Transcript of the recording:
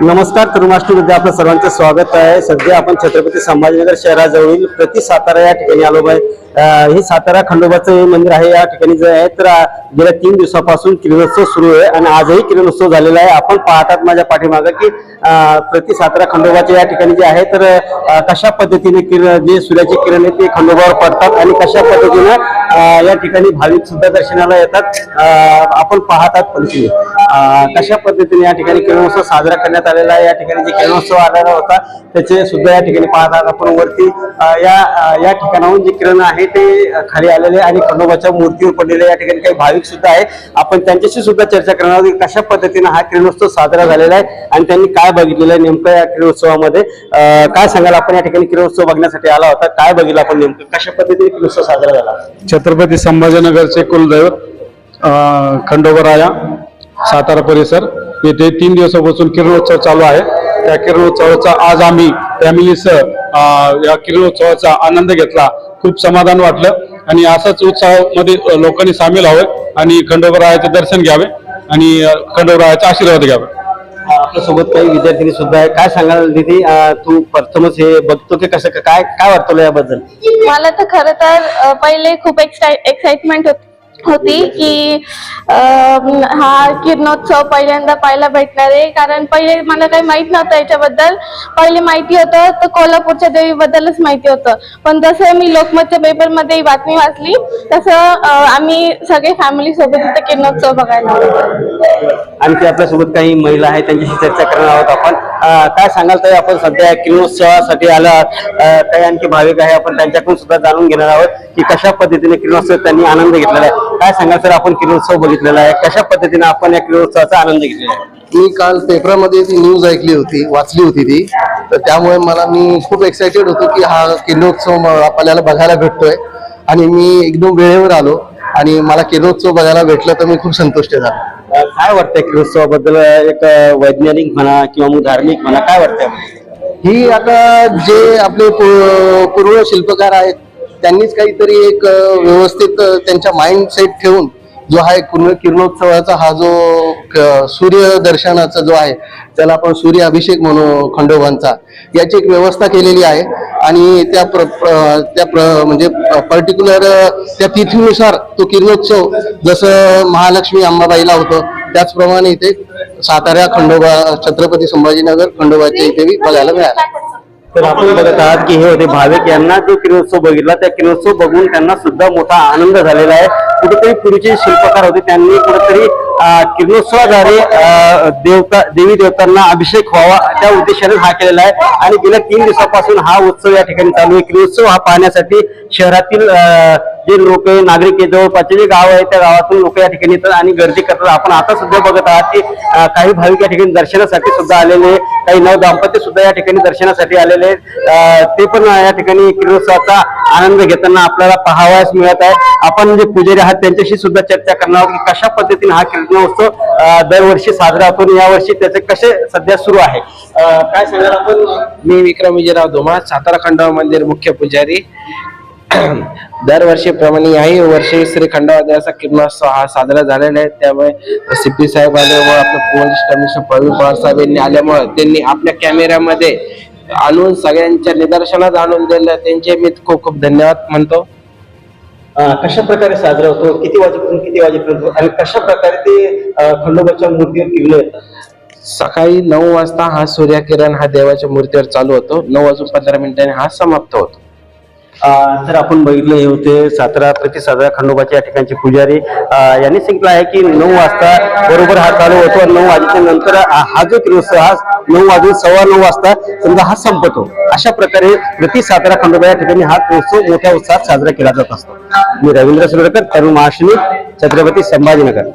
नमस्कार, तरुणाष्टमीमध्ये आपलं सर्वांचं स्वागत आहे। सध्या आपण छत्रपती संभाजीनगर शहराजवळील प्रति सातारा या ठिकाणी आलो आहे। हे सातारा खंडोबाचं मंदिर आहे। या ठिकाणी जे आहे तर गेल्या 3 दिवसापासून किरणोत्सव सुरू आहे आणि आजही किरणोत्सव झालेला आहे। आपण पाहतात माझ्या पाठीमागे की प्रति सातारा खंडोबाच्या या ठिकाणी जे आहे तर कशा पद्धतीने जे सूर्याची किरण आहे ते खंडोबावर पडतात आणि कशा पद्धतीने या ठिकाणी भाविक सुद्धा दर्शनाला येतात। आपण पाहतात पंचमी कशा पद्धतीने या ठिकाणी किरणोत्सव साजरा करण्यात आलेला आहे। या ठिकाणी जे किरणोत्सव आलेला होता त्याचे सुद्धा या ठिकाणी पाहतात आपण वरती या ठिकाणाहून जे किरण आहे ते खाली आलेले आणि खंडोबाच्या मूर्तीवर पडलेले या ठिकाणी काही भाविक सुद्धा आहे। आपण त्यांच्याशी सुद्धा चर्चा करणार आहोत कशा पद्धतीने हा किरणोत्सव साजरा झालेला आहे आणि त्यांनी काय बघितलेलं आहे नेमकं या किरणोत्सवामध्ये। काय सांगाल, आपण या ठिकाणी किरणोत्सव बघण्यासाठी आला होता, काय बघितलं आपण नेमकं, कशा पद्धतीने किरणोत्सव साजरा झाला? छत्रपती संभाजीनगरचे कुलदैवत खंडोबाराया सातारा परिसर येथे 3 दिवसापासून किरणोत्सव चालू आहे। त्या किरणोत्सवाचा आज आम्ही फॅमिलीसह या किरणोत्सवाचा आनंद घेतला। खूप समाधान वाटलं आणि असाच उत्सवामध्ये लोकांनी सामील व्हावे आणि खंडोबारायाचे दर्शन घ्यावे आणि खंडोबारायाचा आशीर्वाद घ्यावे। आपल्यासोबत काही विद्यार्थी सुद्धा आहे। काय सांगाल दीदी, तू प्रथमच हे बघतो की कसं काय काय वाटतं याबद्दल? मला तर खरं तर पहिले खूप एक्साइटमेंट होती की हा किरणोत्सव पहिल्यांदा पाहायला भेटणार आहे, कारण पहिले मला काही माहित नव्हतं याच्याबद्दल। पहिले माहिती होतं तर कोल्हापूरच्या देवीबद्दलच माहिती होतं, पण जसं मी लोकमतच्या पेपरमध्ये बातमी वाचली तसं आम्ही सगळे फॅमिली सोबत इथे किरणोत्सव बघायला आलो। आणखी आपल्यासोबत काही महिला आहेत, त्यांच्याशी चर्चा करणार आहोत आपण। काय सांगाल ताई, आपण सध्या किरणोत्सवासाठी आला, काही आणखी भाविक आहे, आपण त्यांच्याकडून सुद्धा जाणून घेणार आहोत की कशा पद्धतीने किरणोत्सव त्यांनी आनंद घेतलेला आहे। काय सांगाल सर, आपण किरणोत्सव बघितलेला आहे, कशा पद्धतीने आपण या किरणोत्सवाचा आनंद घेतलेला आहे? मी काल पेपरमध्ये ती न्यूज वाचली होती ती, तर त्यामुळे मी खूप एक्साइटेड होतो की हा किरणोत्सव आपल्याला बघायला भेटतोय आणि मी एकदम वेळेवर आलो आणि मला किरणोत्सव बघायला भेटलं तर मी खूप संतुष्ट झालो। काय वाटतंय किरणोत्सवाबद्दल, एक वैज्ञानिक म्हणा किंवा मग धार्मिक म्हणा, काय वाटतंय? ही आता जे आपले पूर्व शिल्पकार आहेत त्यांनीच काहीतरी एक व्यवस्थित त्यांच्या माइंडसेट ठेवून जो आहे किरणोत्सवाचा हा जो सूर्य दर्शनाचा जो आहे त्याला आपण सूर्य अभिषेक म्हणू खंडोबांचा, याची एक व्यवस्था केलेली आहे आणि म्हणजे पर्टिक्युलर त्या तिथीनुसार तो किरणोत्सव जसं महालक्ष्मी अंबाबाईला होतं त्याचप्रमाणे इथे सातारा खंडोबा छत्रपती संभाजीनगर खंडोबाच्या इथे बघायला मिळाला। तर आपण बघत आहात की हे होते भाविक, यांना जो किरणोत्सव बघितला त्या किरणोत्सव बघून त्यांना सुद्धा मोठा आनंद झालेला आहे। कुठेतरी पूर्वीचे शिल्पकार होते त्यांनी कुठेतरी किरणोत्सवाद्वारे देवी देवतांना अभिषेक व्हावा त्या उद्देशाने हा केलेला आहे आणि गेल्या 3 दिवसापासून हा उत्सव या ठिकाणी चालू आहे। किरणोत्सव हा पाहण्यासाठी शहरातील जे लोक नागरिक जवळपासचे जे गाव आहे त्या गावातून लोक या ठिकाणी येतात आणि गर्दी करतात। आपण आता सुद्धा बघत आहात की काही भाविक या ठिकाणी दर्शनासाठी सुद्धा आलेले, काही नव दाम्पत्य सुद्धा या ठिकाणी दर्शनासाठी आलेले, ते पण या ठिकाणी किरणोत्सवाचा आनंद घेताना आपल्याला पाहावयास मिळत आहे। आपण जे पुजारी आहात त्यांच्याशी सुद्धा चर्चा करणार आहोत की कशा पद्धतीने हा किरणोत्सव दरवर्षी साजरा होतो आणि यावर्षी त्याचे कसे सध्या सुरू आहे, काय सांगाल आपण? मी विक्रम विजयराव धुमाळ, सातारा खंडोबा मंदिर मुख्य पुजारी। दरवर्षीप्रमाणे याही वर्षी श्री खंडोबा देवाचा किरणोत्सव हा साजरा झालेला आहे। त्यामुळे CP साहेब आल्यामुळे आपलं पोलीस कमिशनर प्रवीण पवार साहेब यांनी आल्यामुळे त्यांनी आपल्या कॅमेऱ्यामध्ये आणून सगळ्यांच्या निदर्शनात आणून दिलं, त्यांचे मी खूप खूप धन्यवाद म्हणतो। कशा प्रकारे साजरा होतो, किती वाजेपासून किती वाजेपर्यंत आणि कशा प्रकारे ते खंडोबाच्या मूर्तीवर किरण येतात? सकाळी 9 वाजता हा सूर्यकिरण हा देवाच्या मूर्तीवर चालू होतो, 9:15 हा समाप्त होतो। तर आपण बघितलं हे होते सातारा प्रति सातारा खंडोबाच्या या ठिकाणचे पुजारी, यांनी सांगितलं आहे की 9 वाजता बरोबर हा चालू होतो आणि 9 वाजेच्या नंतर हा जो किरणोत्सव हा 9 वाजून 9:15 वाजता समजा हा संपतो। अशा प्रकारे प्रति सातारा खंडोबा या ठिकाणी हा किरणोत्सव मोठ्या उत्साहात साजरा केला जात असतो। मी रवींद्र सुरकर, तरुण महाराष्ट्र, छत्रपती संभाजीनगर।